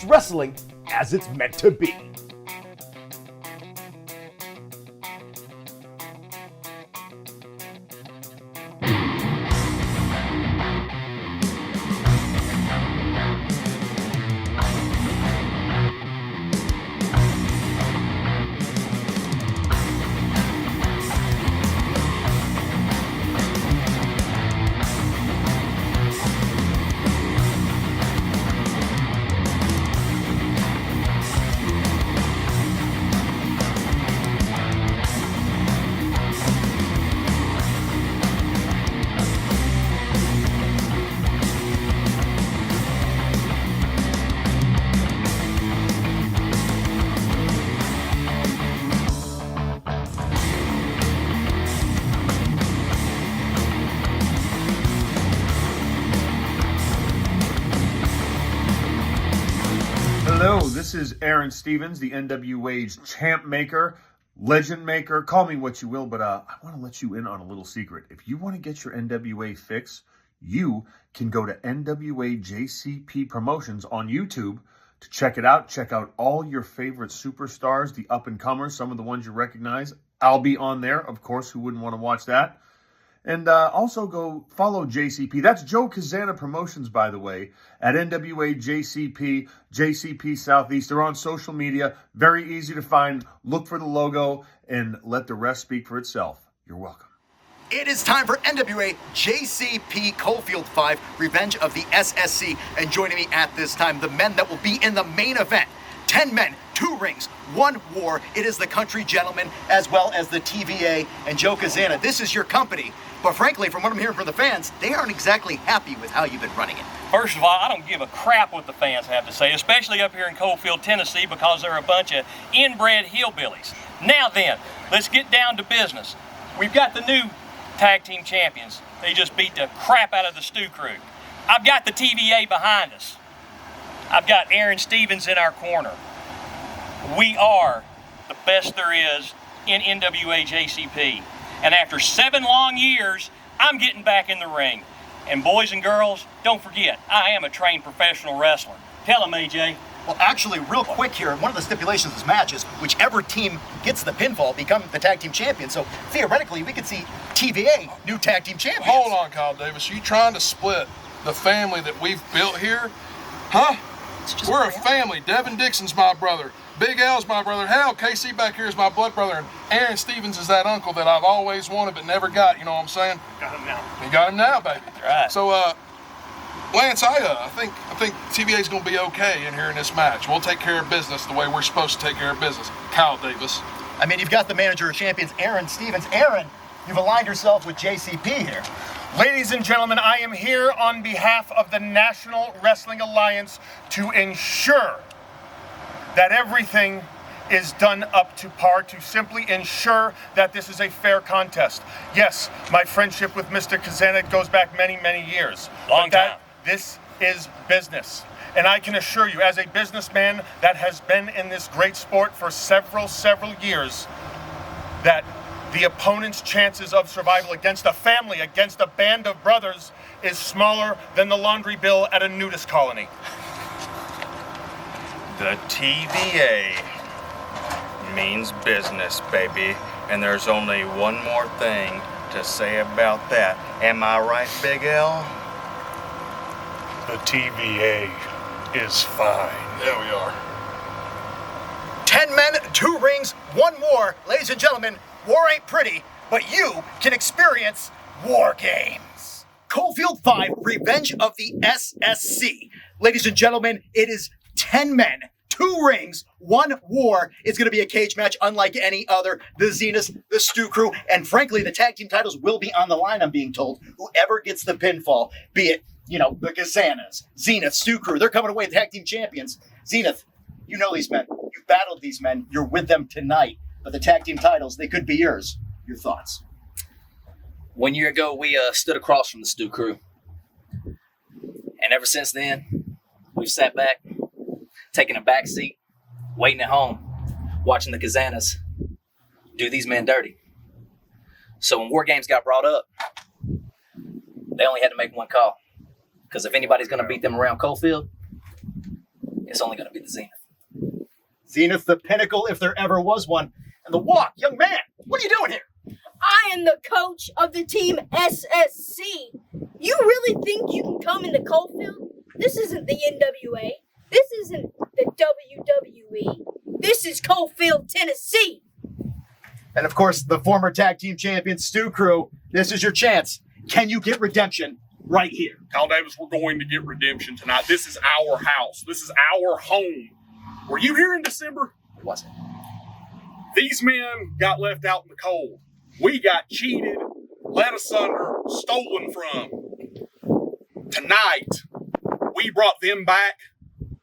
It's wrestling as it's meant to be. Hello, this is Aaron Stevens, the NWA's champ maker, legend maker, call me what you will, but I want to let you in on a little secret. If you want to get your NWA fix, you can go to NWA JCP Promotions on YouTube to check it out. Check out all your favorite superstars, the up-and-comers, some of the ones you recognize. I'll be on there, of course, who wouldn't want to watch that? And also go follow JCP. That's Joe Kazana Promotions, by the way, at NWA JCP, JCP Southeast. They're on social media. Very easy to find. Look for the logo and let the rest speak for itself. You're welcome. It is time for NWA JCP Coalfield 5, Revenge of the SSC. And joining me at this time, the men that will be in the main event. 10 men, 2 rings, 1 war. It is the Country Gentlemen as well as the TVA and Joe Kazana. This is your company. But frankly, from what I'm hearing from the fans, they aren't exactly happy with how you've been running it. First of all, I don't give a crap what the fans have to say, especially up here in Coalfield, Tennessee, because they're a bunch of inbred hillbillies. Now then, let's get down to business. We've got the new tag team champions. They just beat the crap out of the Stew Crew. I've got the TVA behind us. I've got Aaron Stevens in our corner. We are the best there is in NWA JCP. And after 7 long years, I'm getting back in the ring. And boys and girls, don't forget, I am a trained professional wrestler. Tell them, AJ. Well, actually, real quick here, one of the stipulations of this match is whichever team gets the pinfall become the tag team champion. So theoretically, we could see TVA, new tag team champions. Hold on, Kyle Davis. Are you trying to split the family that we've built here? Huh? We're a family. Devin Dixon's my brother. Big L's my brother. Hell, KC back here is my blood brother. And Aaron Stevens is that uncle that I've always wanted but never got. You know what I'm saying? Got him now. You got him now, baby. Right. So, Lance, I think TVA's going to be okay in here in this match. We'll take care of business the way we're supposed to take care of business. Kyle Davis. I mean, you've got the manager of champions, Aaron Stevens. Aaron, you've aligned yourself with JCP here. Ladies and gentlemen, I am here on behalf of the National Wrestling Alliance to ensure that everything is done up to par, to simply ensure that this is a fair contest. Yes, my friendship with Mr. Kazana goes back many, many years. Long time. This is business. And I can assure you, as a businessman that has been in this great sport for several years, that the opponent's chances of survival against a family, against a band of brothers, is smaller than the laundry bill at a nudist colony. The TVA means business, baby. And there's only one more thing to say about that. Am I right, Big L? The TVA is fine. There we are. 10 men, 2 rings, 1 war. Ladies and gentlemen, war ain't pretty, but you can experience war games. Coalfield 5, Revenge of the SSC. Ladies and gentlemen, it is 10 men, 2 rings, 1 war. It's going to be a cage match unlike any other. The Zenith, the Stew Crew, and frankly, the tag team titles will be on the line, I'm being told. Whoever gets the pinfall, be it, the Kazanas, Zenith, Stew Crew, they're coming away tag team champions. Zenith, you know these men. You've battled these men. You're with them tonight. But the tag team titles, they could be yours. Your thoughts? 1 year ago, we stood across from the Stew Crew. And ever since then, we've sat back, taking a back seat, waiting at home, watching the Kazanas do these men dirty. So when War Games got brought up, they only had to make one call. Because if anybody's going to beat them around Coalfield, it's only going to be the Zenith. Zenith, the pinnacle, if there ever was one. And the walk, young man, what are you doing here? I am the coach of the team SSC. You really think you can come into Coalfield? This isn't the NWA. This isn't the WWE. This is Coalfield, Tennessee. And of course, the former tag team champion, Stu Crew. This is your chance. Can you get redemption right here? Kyle Davis, we're going to get redemption tonight. This is our house. This is our home. Were you here in December? It wasn't. These men got left out in the cold. We got cheated, led asunder, stolen from. Tonight, we brought them back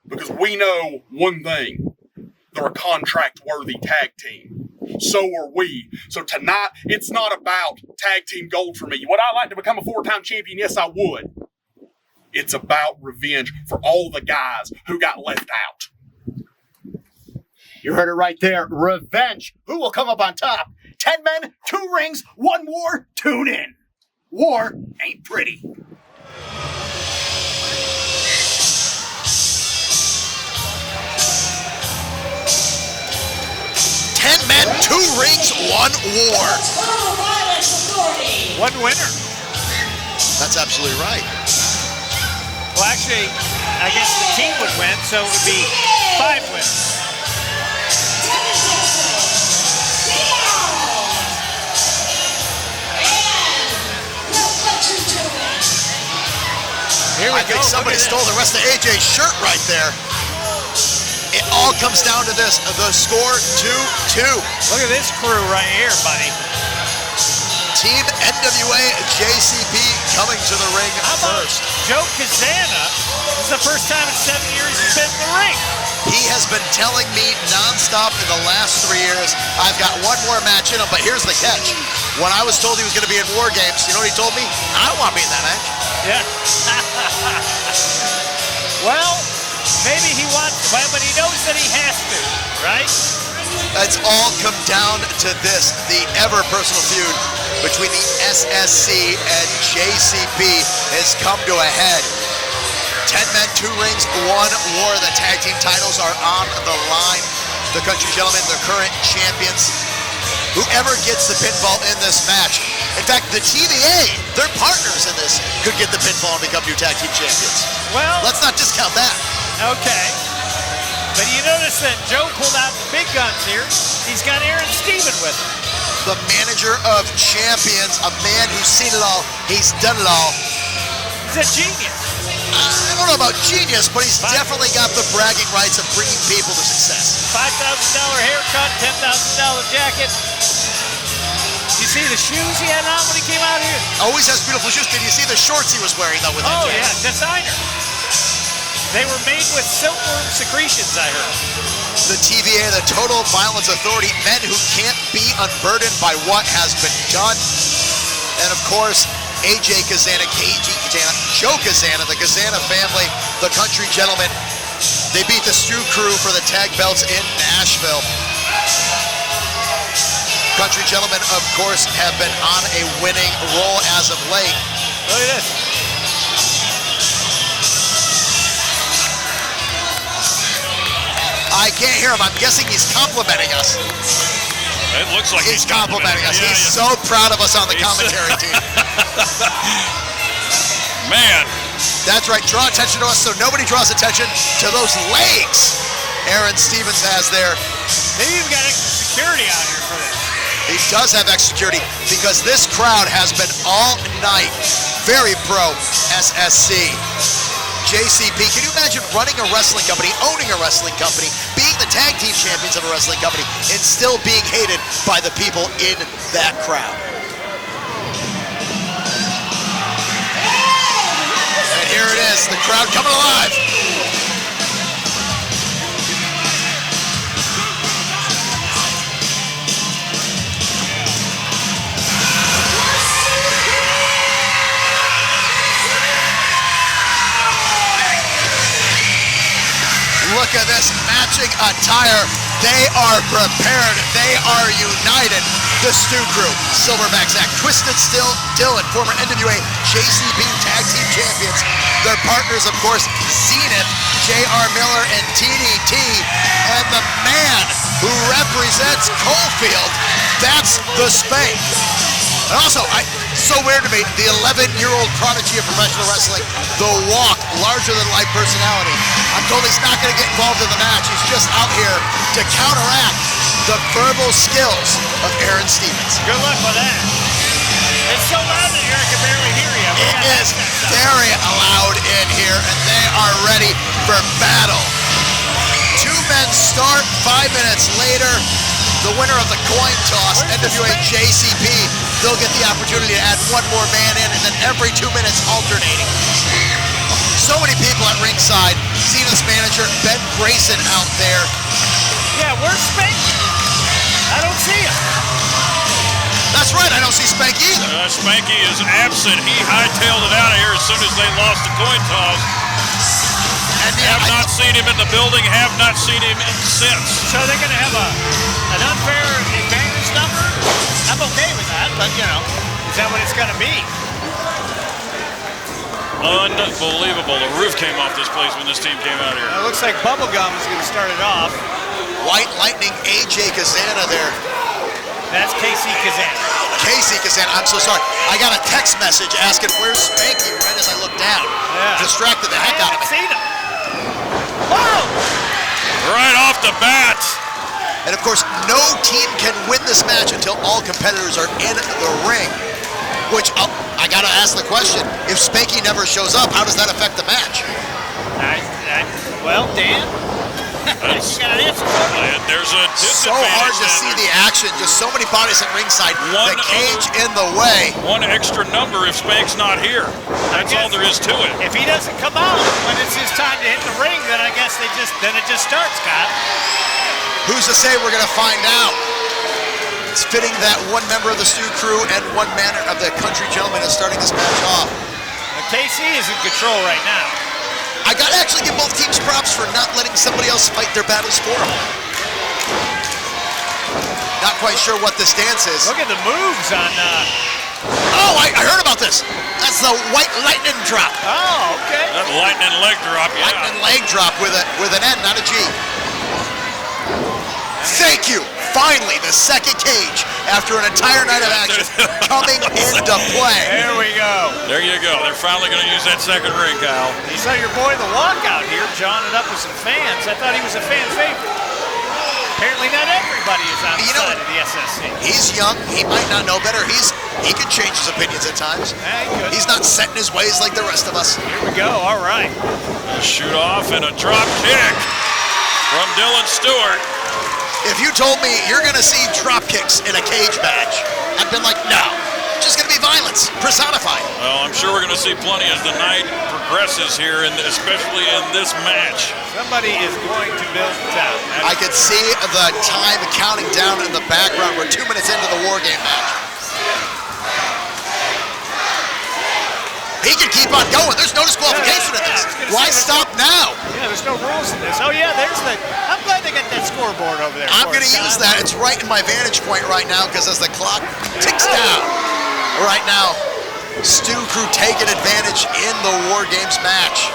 because we know one thing. They're a contract-worthy tag team. So are we. So tonight, it's not about tag team gold for me. Would I like to become a 4-time champion? Yes, I would. It's about revenge for all the guys who got left out. You heard it right there. Revenge. Who will come up on top? 10 men, 2 rings, 1 war. Tune in. War ain't pretty. Men, 2 rings, 1 war. One winner. That's absolutely right. Well, actually, I guess the team would win, so it would be 5 winners. Here we go. I think somebody stole the rest of AJ's shirt right there. It all comes down to this, the score 2-2. Look at this crew right here, buddy. Team NWA JCP coming to the ring first. Joe Kazana, this is the first time in 7 years he's been in the ring. He has been telling me nonstop in the last 3 years, I've got 1 more match in him, but here's the catch. When I was told he was going to be in War Games, you know what he told me? I don't want to be in that match. Yeah. Well, maybe he wants, but he knows that he has to, right? It's all come down to this, the ever-personal feud between the SSC and JCP has come to a head. 10 men, 2 rings, 1 war. The tag team titles are on the line. The country gentlemen, the current champions. Whoever gets the pinfall in this match, in fact, the TVA, their partners in this, could get the pinfall and become new tag team champions. Well, let's not discount that. Okay. But you notice that Joe pulled out the big guns here. He's got Aaron Steven with him. The manager of champions, a man who's seen it all. He's done it all. He's a genius. I don't know about genius, but he's definitely got the bragging rights of bringing people to success. $5,000 haircut, $10,000 jacket. You see the shoes he had on when he came out here? Always has beautiful shoes. Did you see the shorts he was wearing though with that jacket? Yeah, designer. They were made with silkworm secretions, I heard. The TVA, the Total Violence Authority, men who can't be unburdened by what has been done. And of course, AJ Kazana, KG Kazana, Joe Kazana, the Kazana family, the country gentlemen. They beat the Stu Crew for the tag belts in Nashville. Country gentlemen, of course, have been on a winning roll as of late. Look at this. I can't hear him. I'm guessing he's complimenting us. It looks like he's complimenting us. He's so proud of us on the commentary team. Man. That's right. Draw attention to us so nobody draws attention to those legs Aaron Stevens has there. They even got extra security out here for this. He does have extra security because this crowd has been all night very pro SSC. JCP, can you imagine running a wrestling company, owning a wrestling company, being the tag team champions of a wrestling company, and still being hated by the people in that crowd? And here it is, the crowd coming alive. Look at this matching attire. They are prepared. They are united. The Stu Crew, Silverback Zach, Twisted Still, Dylan, former NWA JCP Tag Team Champions. Their partners, of course, Zenith, J.R. Miller, and TDT. And the man who represents Coalfield, that's the Spank. And also, so weird to me, the 11-year-old prodigy of professional wrestling, the Walk, larger-than-life personality. I'm told he's not going to get involved in the match. He's just out here to counteract the verbal skills of Aaron Stevens. Good luck with that. It's so loud in here I can barely hear you. It is very loud in here, and they are ready for battle. 2 men start, 5 minutes later. The winner of the coin toss, NWA JCP, they'll get the opportunity to add 1 more man in, and then every 2 minutes alternating. So many people at ringside. Zenith's manager, Ben Grayson, out there. Yeah, where's Spanky? I don't see him. That's right, I don't see Spanky either. Spanky is absent. He hightailed it out of here as soon as they lost the coin toss. And have not seen him in the building, have not seen him since. So they're going to have an unfair advantage number? I'm okay with that, but, you know, is that what it's going to be? Unbelievable. The roof came off this place when this team came out here. It looks like Bubblegum is going to start it off. White Lightning, AJ Kazana there. That's Casey Kazana. Casey Kazana, I'm so sorry. I got a text message asking where's Spanky right as I looked down. Yeah. Distracted the heck out of me. Seen him. Whoa! Right off the bat. And of course, no team can win this match until all competitors are in the ring. Which, I gotta ask the question, if Spanky never shows up, how does that affect the match? Well, Dan, you got an answer for me. There's a so hard to see the action, just so many bodies at ringside, the cage in the way. 1 extra number if Spank's not here. That's all there is to it. If he doesn't come out when it's his time to hit the ring, then I guess it just starts, Scott. Who's to say we're gonna find out? It's fitting that 1 member of the Stu Crew and 1 man of the Country Gentlemen is starting this match off. KC is in control right now. I gotta actually give both teams props for not letting somebody else fight their battles for them. Not quite sure what this dance is. Look at the moves on... Oh, I heard about this. That's the White Lightning drop. Oh, okay. That lightning leg drop, yeah. Lightning leg drop with an N, not a G. Thank you. Finally, the second cage after an entire night of action coming into play. There we go. There you go. They're finally going to use that second ring, Kyle. You saw your boy, the Walk, out here, jawing it up with some fans. I thought he was a fan favorite. Apparently not everybody is on the side of the SSC. He's young. He might not know better. He can change his opinions at times. Yeah, he's not set in his ways like the rest of us. Here we go. All right. A shoot off and a drop kick from Dylan Stewart. If you told me you're going to see drop kicks in a cage match, I'd been like, no. Just going to be violence, personified. Well, I'm sure we're going to see plenty as the night progresses here, and especially in this match. Somebody is going to build the town. I could see the time counting down in the background. We're 2 minutes into the War Game match. He can keep on going. There's no disqualification in this. Why stop now? Yeah, there's no rules in this. Oh, yeah, there's the... I'm glad they got that scoreboard over there. I'm going to use that. It's right in my vantage point right now because as the clock ticks down, right now, Stu Crew taking advantage in the War Games match.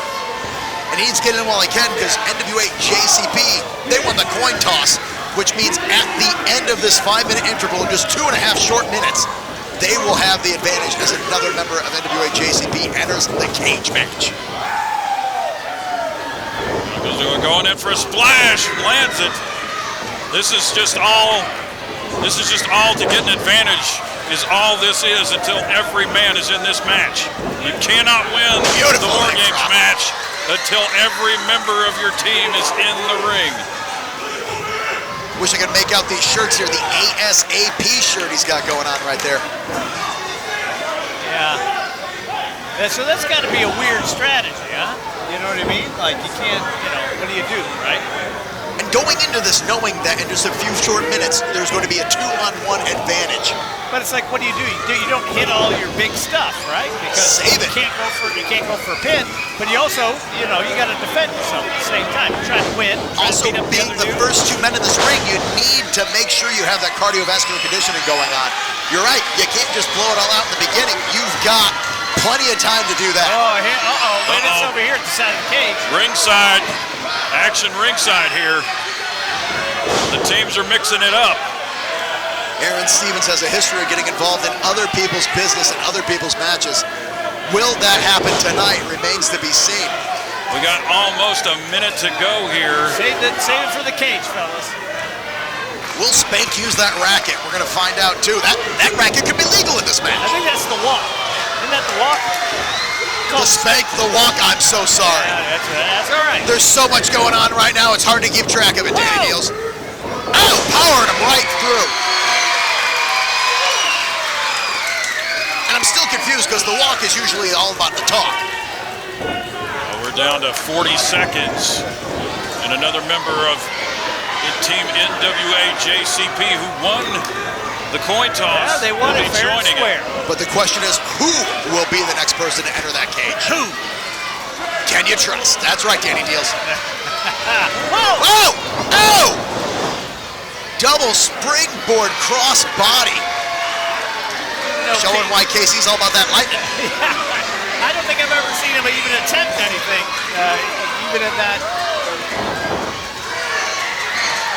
And he's getting in while he can because NWA JCP, they won the coin toss, which means at the end of this 5-minute interval, in just 2.5 short minutes, they will have the advantage as another member of NWA JCP enters the cage match. Going in for a splash, lands it. This is just all to get an advantage is all this is until every man is in this match. You cannot win the War Games match until every member of your team is in the ring. Wish I could make out these shirts here, the ASAP shirt he's got going on right there. Yeah. So that's got to be a weird strategy, huh? You know what I mean? Like, you can't, what do you do, right? And going into this knowing that in just a few short minutes, there's going to be a 2-on-1 advantage. But it's like, what do? You don't hit all your big stuff, right? Because save it. You can't go for a pin, but you also, you got to defend yourself at the same time. You're trying to win. Also, being the first 2 men in this ring, you need to make sure you have that cardiovascular conditioning going on. You're right. You can't just blow it all out in the beginning. You've got Plenty of time to do that. Oh, wait, it's over here at the side of the cage. Ringside, action ringside here. The teams are mixing it up. Aaron Stevens has a history of getting involved in other people's business and other people's matches. Will that happen tonight remains to be seen. We got almost a minute to go here. Save it for the cage, fellas. Will Spank use that racket? We're going to find out, too. That racket could be legal in this match. I think that's the walk. Isn't that the walk? The Spank, the walk, I'm so sorry. Yeah, that's all right. There's so much going on right now, it's hard to keep track of it, Danny Niels. Oh, powering him right through. And I'm still confused because the walk is usually all about the talk. Well, we're down to 40 seconds. And another member of Team NWA JCP who won the coin toss. Yeah, they won it fair and square. But the question is, who will be the next person to enter that cage? Who? Can you trust? That's right, Danny Niels. Oh! Oh! Double springboard cross body. Showing why Casey's all about that lightning. I don't think I've ever seen him even attempt anything, even in that.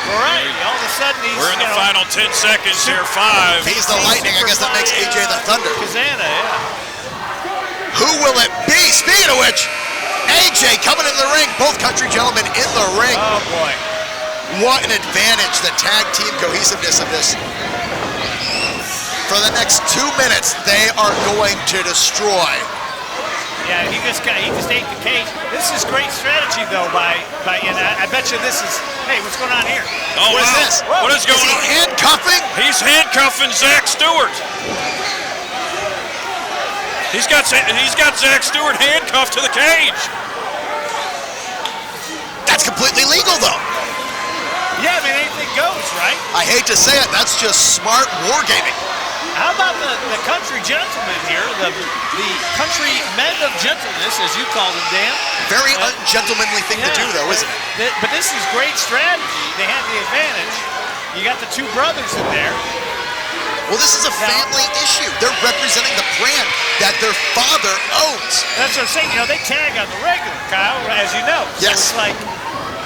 All right, all of a sudden we're in the final 10 seconds here. 5. He's the lightning. I guess that makes AJ the thunder. Kazana, yeah. Who will it be? Speaking of which, AJ coming into the ring. Both country gentlemen in the ring. Oh boy. What an advantage, the tag team cohesiveness of this. For the next 2 minutes, they are going to destroy. Yeah, he just ate the cage. This is great strategy though and I bet you this is, hey, what's going on here? Oh, what is this? Whoa. What is going on? Is he handcuffing? He's handcuffing Zach Stewart. He's got Zach Stewart handcuffed to the cage. That's completely legal though. Yeah, I mean anything goes, right? I hate to say it, that's just smart wargaming. How about the country gentlemen here, the country men of gentleness, as you call them, Dan? Very ungentlemanly thing to do, though, isn't it? But this is great strategy. They have the advantage. You got the two brothers in there. Well, this is a family issue. They're representing the brand that their father owns. That's what I'm saying. You know, they tag on the regular, Kyle, as you know. Yes. So it's like,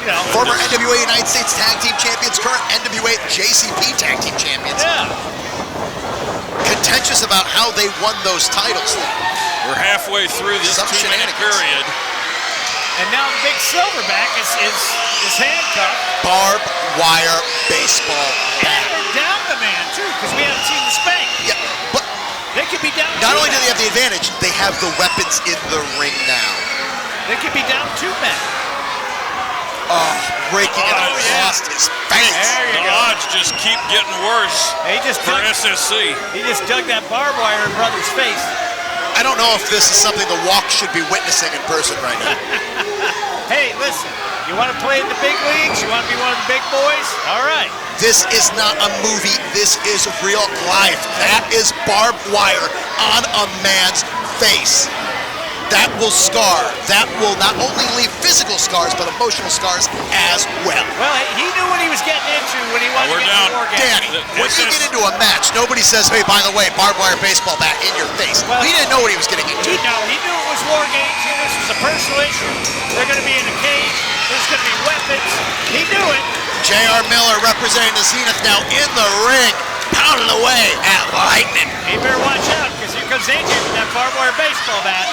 you know. Former NWA United States Tag Team Champions, current NWA JCP Tag Team Champions. Yeah. Contentious about how they won those titles. We're halfway through this 2-minute period. And now the big silverback is handcuffed. Barbed wire baseball bat. And they're down the man too, because we haven't seen the spank. Yeah, but they could be down. Not only do they have the advantage, they have the weapons in the ring now. They could be down 2 men. Oh, breaking it across his face. The odds just keep getting worse for SSC. He just dug that barbed wire in brother's face. I don't know if this is something the Walk should be witnessing in person right now. Hey, listen, you want to play in the big leagues? You want to be one of the big boys? All right. This is not a movie. This is real life. That is barbed wire on a man's face. That will scar. That will not only leave physical scars, but emotional scars as well. Well, he knew what he was getting into when he wanted to get the war game. Danny, when you get into a match, nobody says, hey, by the way, barbed wire baseball bat in your face. Well, he didn't know what he was getting into. He knew it was war games. He knew this was a personal issue. They're going to be in a cage. There's going to be weapons. He knew it. J.R. Miller representing the Zenith now in the ring, pounding away at Lightning. He better watch out, because here comes AJ with that barbed wire baseball bat.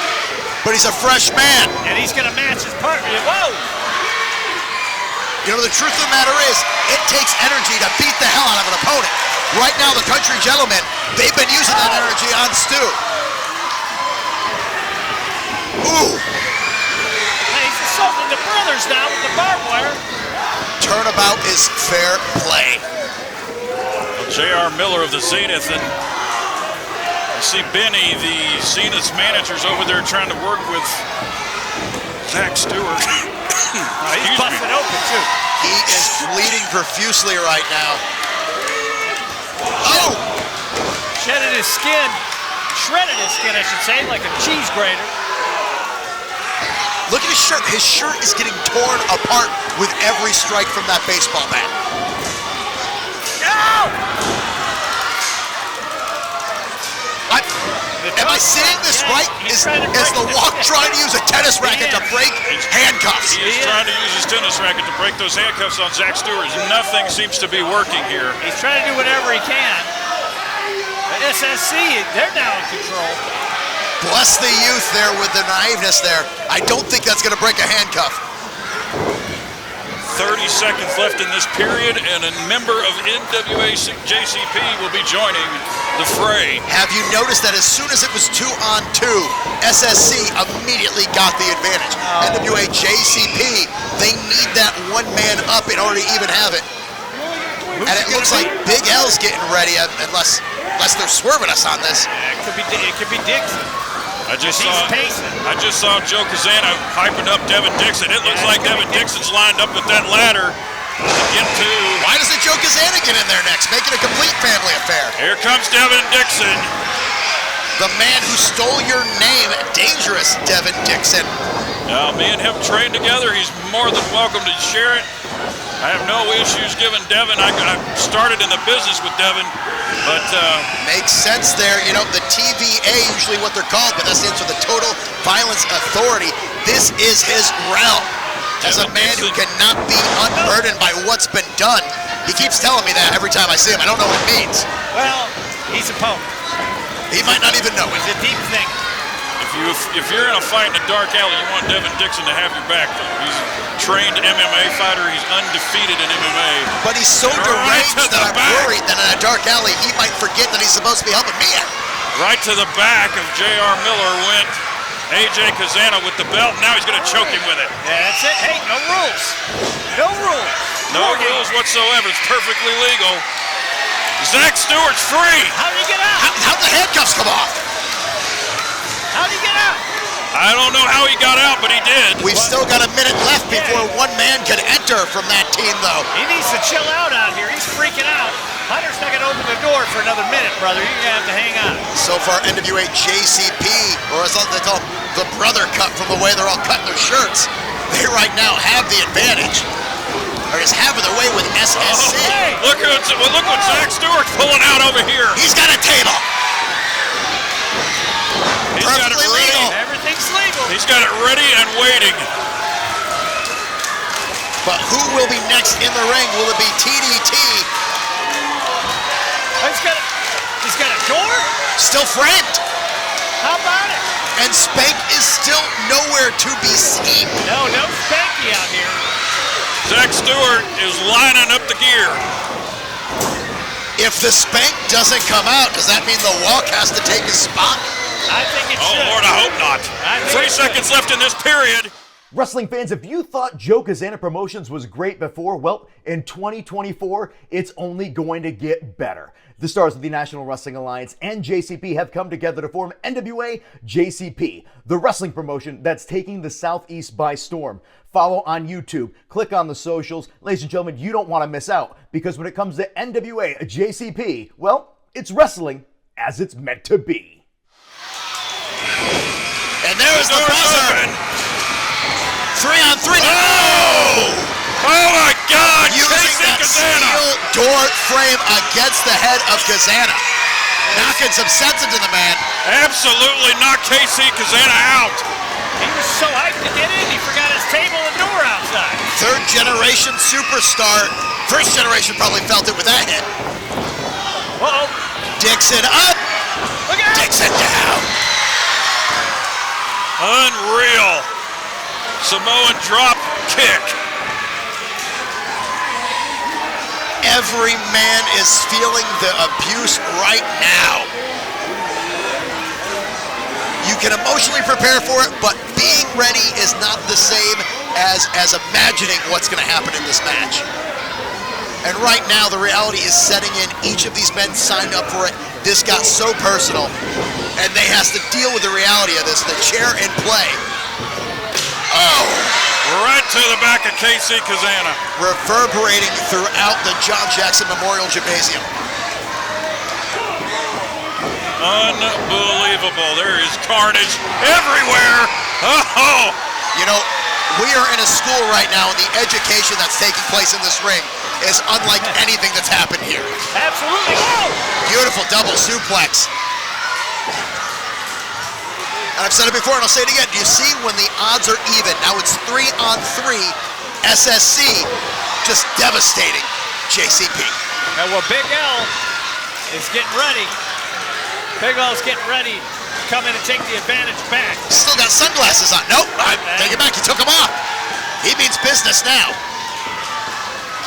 But he's a fresh man. And he's going to match his partner. Whoa! You know, the truth of the matter is, it takes energy to beat the hell out of an opponent. Right now, the country gentlemen, they've been using that energy on Stu. Ooh. Hey, he's assaulting the brothers now with the barbed wire. Turnabout is fair play. J.R. Miller of the Zenith, and you see Benny, the Zenith's manager's over there trying to work with Zach Stewart. He's busted open too. He is bleeding profusely right now. Oh! Shredded his skin, I should say, like a cheese grater. Look at his shirt. His shirt is getting torn apart with every strike from that baseball bat. No! Am I seeing this right? Is the walk trying to use a tennis racket to break handcuffs? He is trying to use his tennis racket to break those handcuffs on Zach Stewart. Nothing seems to be working here. He's trying to do whatever he can. The SSC, they're now in control. Bless the youth there with the naiveness there. I don't think that's going to break a handcuff. 30 seconds left in this period, and a member of NWA JCP will be joining the fray. Have you noticed that as soon as it was 2-on-2, SSC immediately got the advantage? NWA JCP, they need that one man up in order to even have it. And it looks like Big L's getting ready, unless they're swerving us on this. It could be Dixon. I just saw Joe Kazana hyping up Devin Dixon. It looks like Devin Dixon's lined up with that ladder to get to. Why doesn't Joe Kazana get in there next? Make it a complete family affair. Here comes Devin Dixon. The man who stole your name, dangerous Devin Dixon. Now, me and him trained together. He's more than welcome to share it. I have no issues giving Devin. I started in the business with Devin, but makes sense there. You know, the TVA, usually what they're called, but that stands for the Total Violence Authority. This is his realm. As a man who cannot be unburdened by what's been done. He keeps telling me that every time I see him. I don't know what it means. Well, he's a punk. He might not even know it. He's a deep thinker. If you're in a fight in a dark alley, you want Devin Dixon to have your back. He's a trained MMA fighter. He's undefeated in MMA. But he's so deranged that I'm worried that in a dark alley he might forget that he's supposed to be helping me out. Right to the back of J.R. Miller went A.J. Kazana with the belt. Now he's going to choke him with it. Yeah, that's it. Hey, no rules. No rules. No rules whatsoever. It's perfectly legal. Zach Stewart's free. How did he get out? How'd the handcuffs come off? How did he get out? I don't know how he got out, but he did. We've still got a minute left before one man can enter from that team, though. He needs to chill out here. He's freaking out. Hunter's not going to open the door for another minute, brother. You're going to have to hang on. So far, NWA JCP, or as they call them, the brother cut from the way they're all cutting their shirts, they right now have the advantage. Or is having their way with SSC. Oh, hey. Look what Zach Stewart's pulling out over here. He's got a table. He's got it ready. Everything's legal. He's got it ready and waiting. But who will be next in the ring? Will it be TDT? He's got a door? Still framed. How about it? And Spank is still nowhere to be seen. No Spanky out here. Zach Stewart is lining up the gear. If the Spank doesn't come out, does that mean the Walk has to take his spot? I think it should. Oh, Lord, I hope not. 3 seconds left in this period. Wrestling fans, if you thought Joe Kazana Promotions was great before, well, in 2024, it's only going to get better. The stars of the National Wrestling Alliance and JCP have come together to form NWA JCP, the wrestling promotion that's taking the Southeast by storm. Follow on YouTube, click on the socials. Ladies and gentlemen, you don't want to miss out, because when it comes to NWA JCP, well, it's wrestling as it's meant to be. And there's the buzzer. 3-on-3. Oh my God! Using that steel door frame against the head of Kazana. Knocking some sense into the man. Absolutely knocked KC Kazana out. He was so hyped to get in, he forgot his table and door outside. Third generation superstar. First generation probably felt it with that hit. Uh-oh. Dixon up. Look out. Dixon down. Unreal. Samoan drop kick. Every man is feeling the abuse right now. You can emotionally prepare for it, but being ready is not the same as imagining what's going to happen in this match. And right now, the reality is setting in. Each of these men signed up for it. This got so personal, and they has to deal with the reality of this. The chair in play. Oh! Right to the back of KC Kazana. Reverberating throughout the John Jackson Memorial Gymnasium. Unbelievable. There is carnage everywhere. Oh! You know, we are in a school right now, and the education that's taking place in this ring is unlike anything that's happened here. Absolutely. Oh! Beautiful double suplex. And I've said it before and I'll say it again. Do you see when the odds are even? Now it's 3-on-3. SSC just devastating JCP. Now, well, Big L is getting ready. Big L's getting ready to come in and take the advantage back. Still got sunglasses on. Nope, take it back. He took them off. He means business now.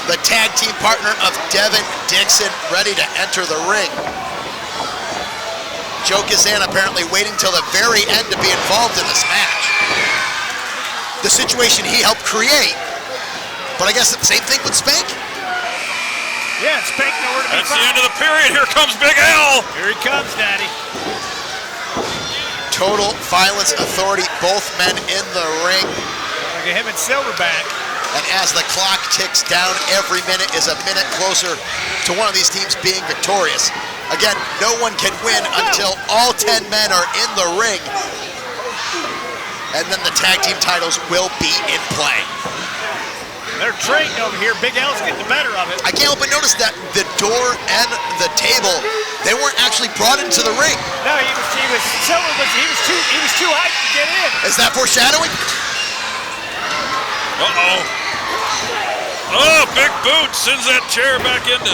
The tag team partner of Devin Dixon ready to enter the ring. Joe Kazan apparently waiting till the very end to be involved in this match. The situation he helped create, but I guess the same thing with Spank? Yeah, Spank nowhere to be found. That's the end of the period. Here comes Big L. Here he comes, Daddy. Total Violence Authority, both men in the ring. Look at him and Silverback. And as the clock ticks down, every minute is a minute closer to one of these teams being victorious. Again, no one can win until all 10 men are in the ring. And then the tag team titles will be in play. They're trading over here. Big L's getting the better of it. I can't help but notice that the door and the table, they weren't actually brought into the ring. No, he was too hyped to get in. Is that foreshadowing? Uh-oh. Oh, big boot sends that chair back into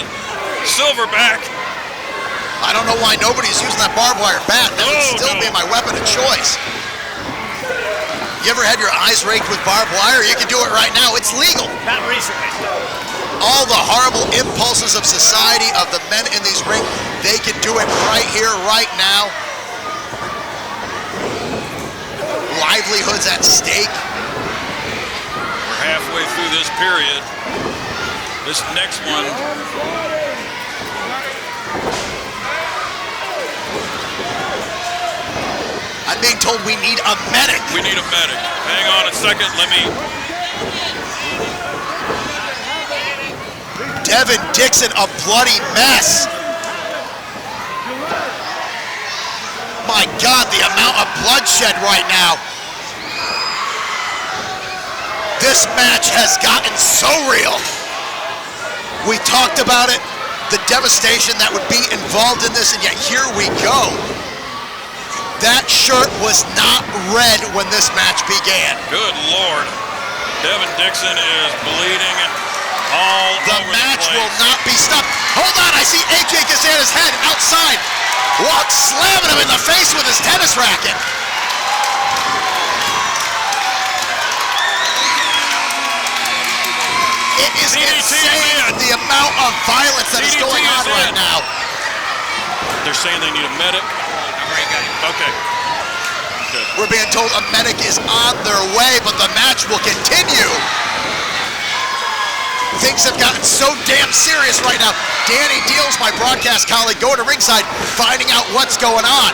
Silverback. I don't know why nobody's using that barbed wire bat. That would still be my weapon of choice. You ever had your eyes raked with barbed wire? You can do it right now. It's legal. Not recently. All the horrible impulses of society, of the men in these rings, they can do it right here, right now. Livelihoods at stake. We're halfway through this period. This next one. I'm being told we need a medic. We need a medic. Hang on a second, let me... Devin Dixon, a bloody mess. My God, the amount of bloodshed right now. This match has gotten so real. We talked about it, the devastation that would be involved in this, and yet here we go. That shirt was not red when this match began. Good Lord. Devin Dixon is bleeding and all over the place. The match will not be stopped. Hold on, I see AJ Kazana's head outside. Walks slamming him in the face with his tennis racket. It is insane the amount of violence that is going on right now. They're saying they need a medic. Okay. Good. We're being told a medic is on their way, but the match will continue. Things have gotten so damn serious right now. Danny Deals, my broadcast colleague, going to ringside, finding out what's going on.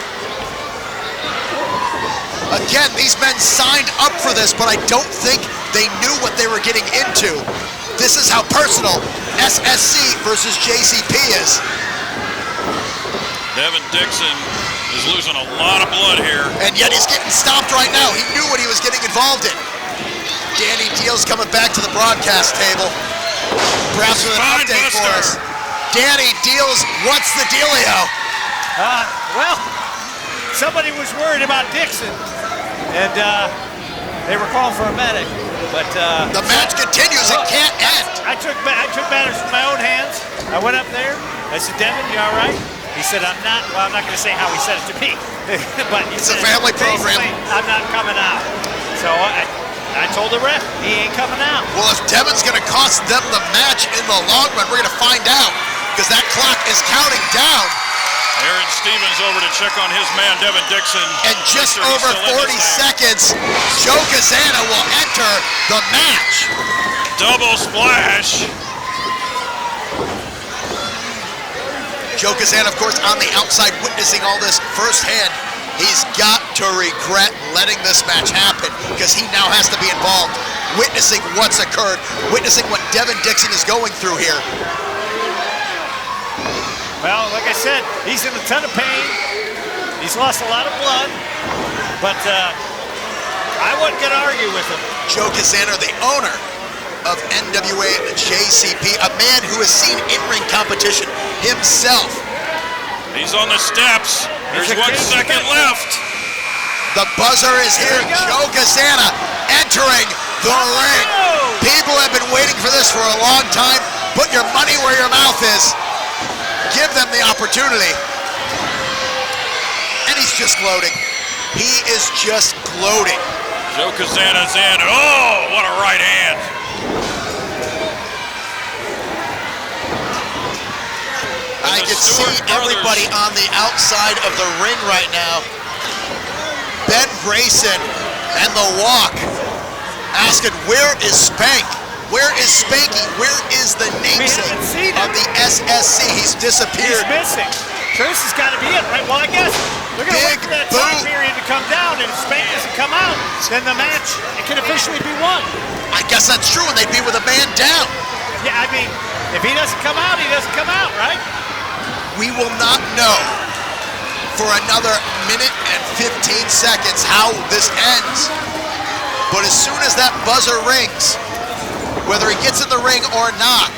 Again, these men signed up for this, but I don't think they knew what they were getting into. This is how personal SSC versus JCP is. Devin Dixon is losing a lot of blood here. And yet he's getting stopped right now. He knew what he was getting involved in. Danny Deals coming back to the broadcast table. Perhaps with an update for us. Danny Deals, what's the dealio? Well, somebody was worried about Dixon, and they were calling for a medic. But the match continues. It can't end. I took matters in my own hands. I went up there. I said, Devin, you all right? He said, I'm not. Well, I'm not going to say how he said it to me. But he it's said, a family program. I'm not coming out. So I told the ref, he ain't coming out. Well, if Devin's going to cost them the match in the long run, we're going to find out, because that clock is counting down. Aaron Stevens over to check on his man, Devin Dixon. And just over 40 seconds, Joe Kazana will enter the match. Double splash. Joe Kazana, of course, on the outside witnessing all this firsthand. He's got to regret letting this match happen, because he now has to be involved, witnessing what's occurred, witnessing what Devin Dixon is going through here. Well, like I said, he's in a ton of pain. He's lost a lot of blood, but I wasn't going to argue with him. Joe Kazana, the owner of NWA JCP, a man who has seen in-ring competition himself. He's on the steps. There's 1 second left. The buzzer is here. Joe Gazana entering the ring. People have been waiting for this for a long time. Put your money where your mouth is. Give them the opportunity. And he's just gloating. He is just gloating. Joe Gazana's in. Oh, what a right hand. I can see everybody on the outside of the ring right now. Ben Grayson and The Walk asking, where is Spank? Where is Spanky? Where is the namesake of the SSC? He's disappeared. He's missing. Curse has got to be it, right? Well, I guess they're going to wait for that time period to come down, and if Spank doesn't come out, then the match it can officially be won. I guess that's true, and they'd be with a man down. Yeah, I mean, if he doesn't come out, he doesn't come out, right? We will not know for another minute and 15 seconds how this ends. But as soon as that buzzer rings, whether he gets in the ring or not,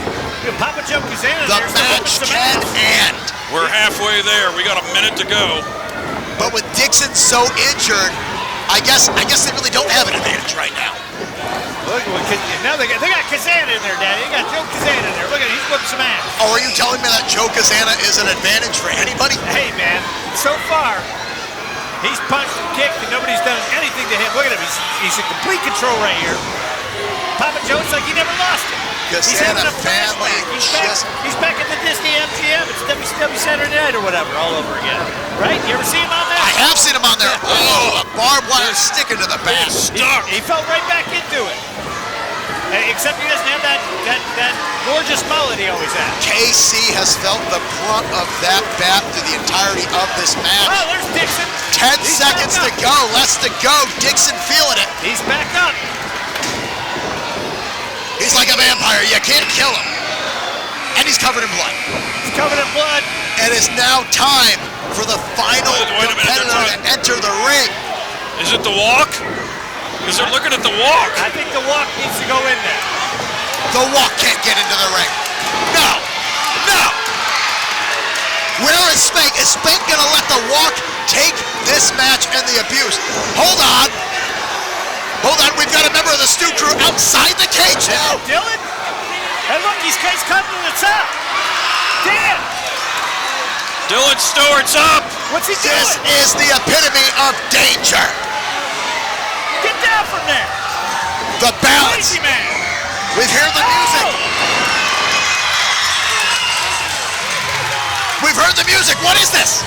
Papa Joe Gazana the match can end. We're halfway there. We got a minute to go. But with Dixon so injured, I guess they really don't have an advantage right now. Look, now they got Gazana in there, Daddy. They got Joe Gazana in there. Look at him, he's whipping some ass. Oh, are you telling me that Joe Gazana is an advantage for anybody? Hey, man, so far, he's punched and kicked and nobody's done anything to him. Look at him, he's in complete control right here. Papa Joe's like he never lost it. He's having a family. He's back at the Disney MGM. It's WCW Saturday Night or whatever, all over again. Right? You ever see him on there? I have seen him on there. Oh, a barbed wire sticking to the back. He fell right back into it. Except he doesn't have that gorgeous mullet he always had. KC has felt the brunt of that bat through the entirety of this match. Oh, there's Dixon. 10 seconds to go. Less to go. Dixon feeling it. He's back up. He's like a vampire. You can't kill him. And he's covered in blood. He's covered in blood. It is now time for the final competitor to enter the ring. Is it The Walk? Because they're looking at The Walk. I think The Walk needs to go in there. The Walk can't get into the ring. No. No. Where is Spank? Is Spank going to let The Walk take this match and the abuse? Hold on. Hold on. We've got a member of the Stu Crew outside the cage now. Dylan? And look, he's coming to the top. Damn. Dylan Stewart's up. What's he doing? This is the epitome of danger. Get down from there. The balance. Crazy man. We've heard the music. We've heard the music. What is this?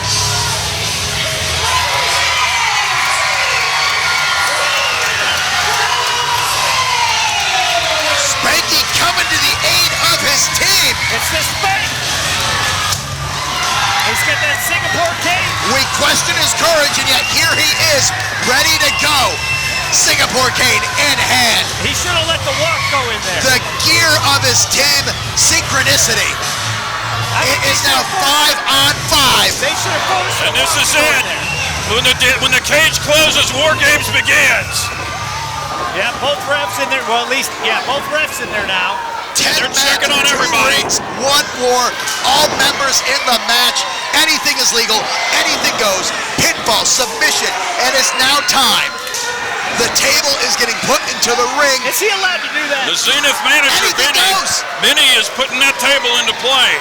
Spanky coming to the aid of his team. It's the Spank. He's got that Singapore cane. We question his courage, and yet here he is, ready to go. Singapore cane in hand. He should have let The Walk go in there. The gear of his team, synchronicity. It is now 5-on-5. They should have forced And this is it. When the cage closes, War Games begins. Yeah, both refs in there. Well, at least, yeah, both refs in there now. They're checking on everybody. One war, all members in the match. Anything is legal, anything goes. Pinfall, submission, and it's now time. The table is getting put into the ring. Is he allowed to do that? The Zenith manager, Vinny, is putting that table into play.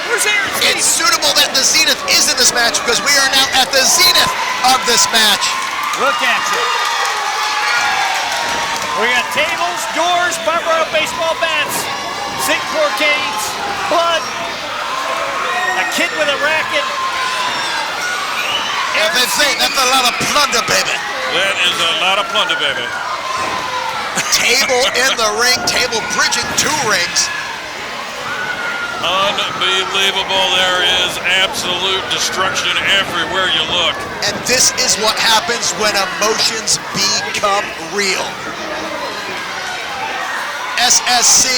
Where's Aaron Stevens? It's suitable that the Zenith is in this match because we are now at the zenith of this match. Look at you. We got tables, doors, barbed baseball bats, Singapore canes, blood, a kid with a racket. FNC, that's a lot of plunder, baby. That is a lot of plunder, baby. Table in the ring, table bridging two rings. Unbelievable. There is absolute destruction everywhere you look. And this is what happens when emotions become real. SSC,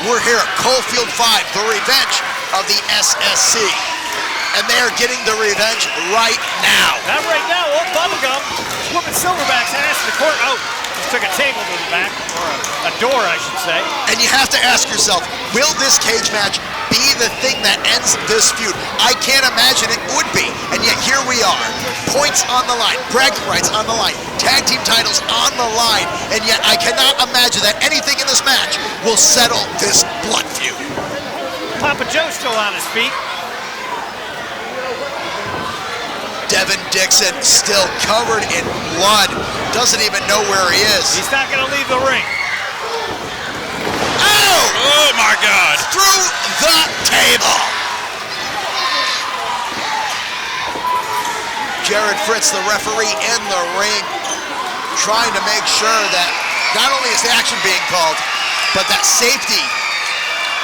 we're here at Coalfield 5, the revenge of the SSC. And they are getting the revenge right now. Not right now. Oh, Bubblegum. Whooping Silverback's ass in the court. Oh, took a table to the back, or a door, I should say. And you have to ask yourself, will this cage match be the thing that ends this feud? I can't imagine it would be. And yet here we are. Points on the line, bragging rights on the line, tag team titles on the line, and yet I cannot imagine that anything in this match will settle this blood feud. Papa Joe's still on his feet. Devin Dixon still covered in blood. Doesn't even know where he is. He's not going to leave the ring. Oh! Oh my God! Through the table. Jared Fritz, the referee in the ring, trying to make sure that not only is the action being called, but that safety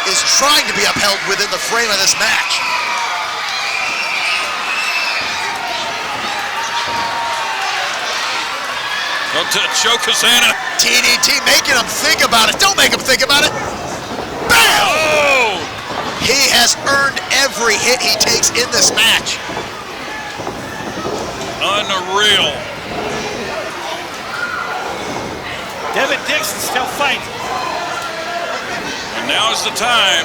is trying to be upheld within the frame of this match. Joe Kazana. TDT making him think about it. Don't make him think about it. Bam! Oh! He has earned every hit he takes in this match. Unreal. Devin Dixon still fighting. And now is the time.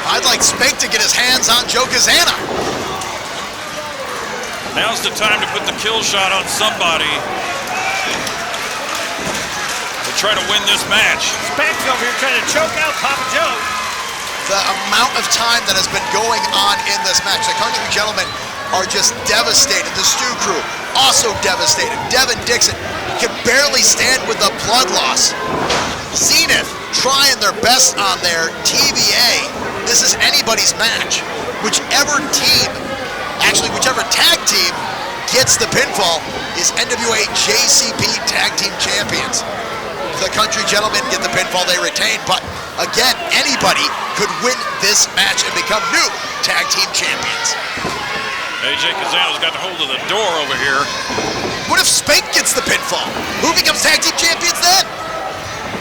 I'd like Spink to get his hands on Joe Kazana. Now's the time to put the kill shot on somebody. Try to win this match. Spank's over here trying to choke out Papa Joe. The amount of time that has been going on in this match, the Country Gentlemen are just devastated. The Stu Crew also devastated. Devin Dixon can barely stand with the blood loss. Zenith trying their best on their TVA. This is anybody's match. Whichever tag team gets the pinfall is NWA JCP Tag Team Champions. The Country Gentlemen get the pinfall, they retain, but again, anybody could win this match and become new tag team champions. AJ Kazana's got a hold of the door over here. What if Spink gets the pinfall? Who becomes tag team champions then?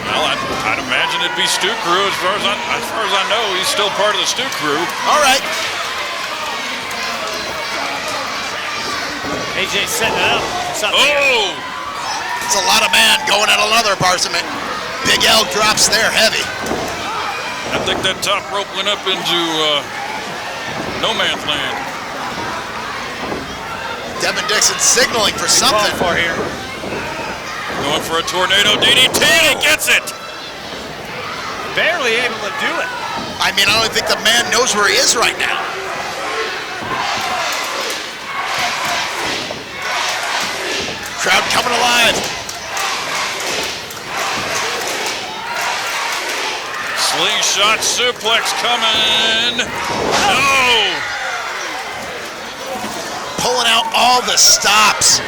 Well, I'd imagine it'd be Stu Crew. As far as I know, he's still part of the Stu Crew. All right. AJ setting it up. Oh! It's a lot of man going at another Barsamit. Big L drops there heavy. I think that top rope went up into no man's land. Devin Dixon signaling for something. For here. Going for a tornado DDT, and he gets it. Barely able to do it. I mean, I don't think the man knows where he is right now. Crowd coming alive. Slingshot suplex coming. No! Pulling out all the stops.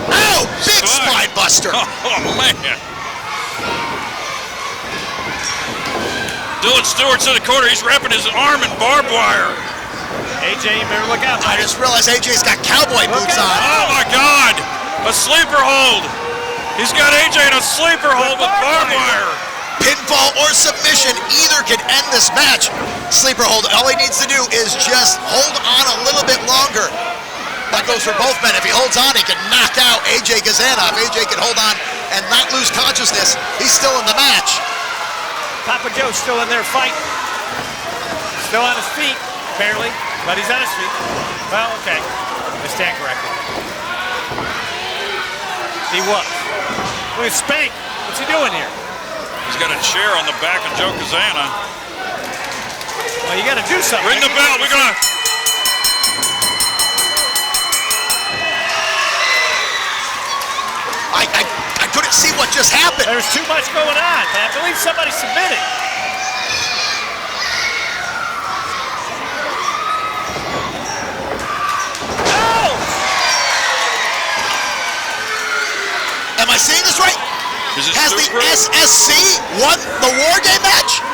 Oh, big spine buster. Oh, man. Dylan Stewart's in the corner. He's wrapping his arm in barbed wire. AJ, you better look out. I just realized AJ's got cowboy boots on. Oh, my God. A sleeper hold. He's got AJ in a sleeper hold with barbed wire. Pinfall or submission, either can end this match. Sleeper hold, all he needs to do is just hold on a little bit longer. That goes for both men. If he holds on, he can knock out AJ Kazana. If AJ can hold on and not lose consciousness, he's still in the match. Papa Joe's still in there fighting. Still on his feet, barely, but he's on his feet. Well, okay, I stand corrected. He was. Look at Spank. What's he doing here? He's got a chair on the back of Joe Kazana. Well, you got to do something. Ring the bell. We're gonna. I couldn't see what just happened. There's too much going on, but I believe somebody submitted. Oh! Am I saying this right? Has the SSC won the War Game match?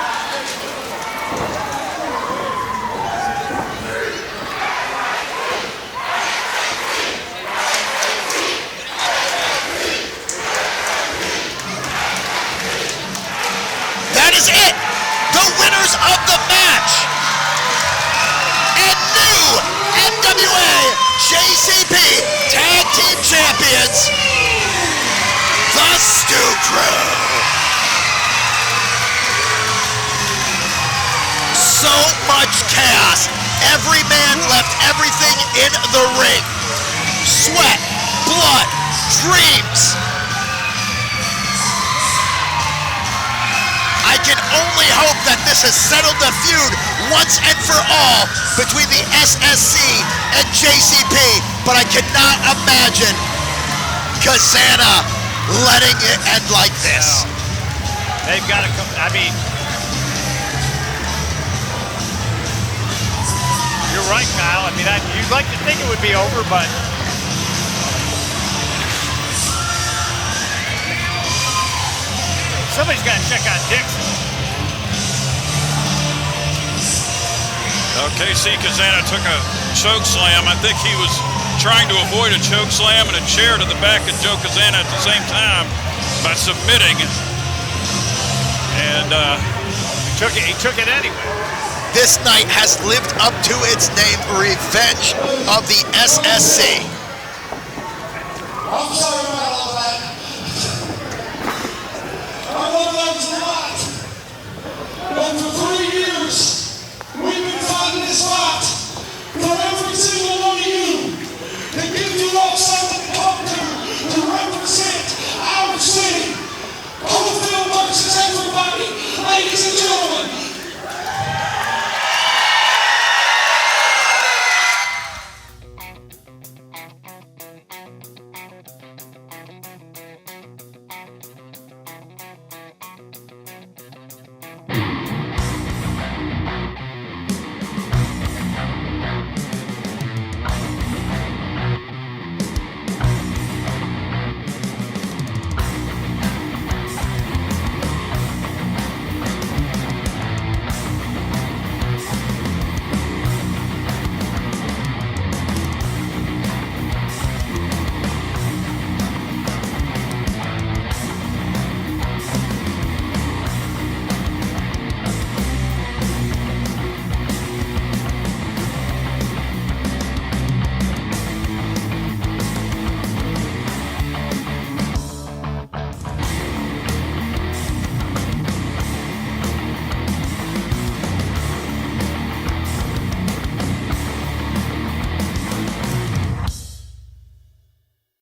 That is it. The winners of the match and new NWA JCP much chaos. Every man left everything in the ring. Sweat, blood, dreams. I can only hope that this has settled the feud once and for all between the SSC and JCP, but I cannot imagine Kazana letting it end like this. No. They've got to come, I mean, you're right, Kyle. I mean, you'd like to think it would be over, but somebody's got to check on Dixon. KC Kazana took a choke slam. I think he was trying to avoid a choke slam and a chair to the back of Joe Kazana at the same time by submitting. And he took it anyway. This night has lived up to its name, Revenge of the SSC.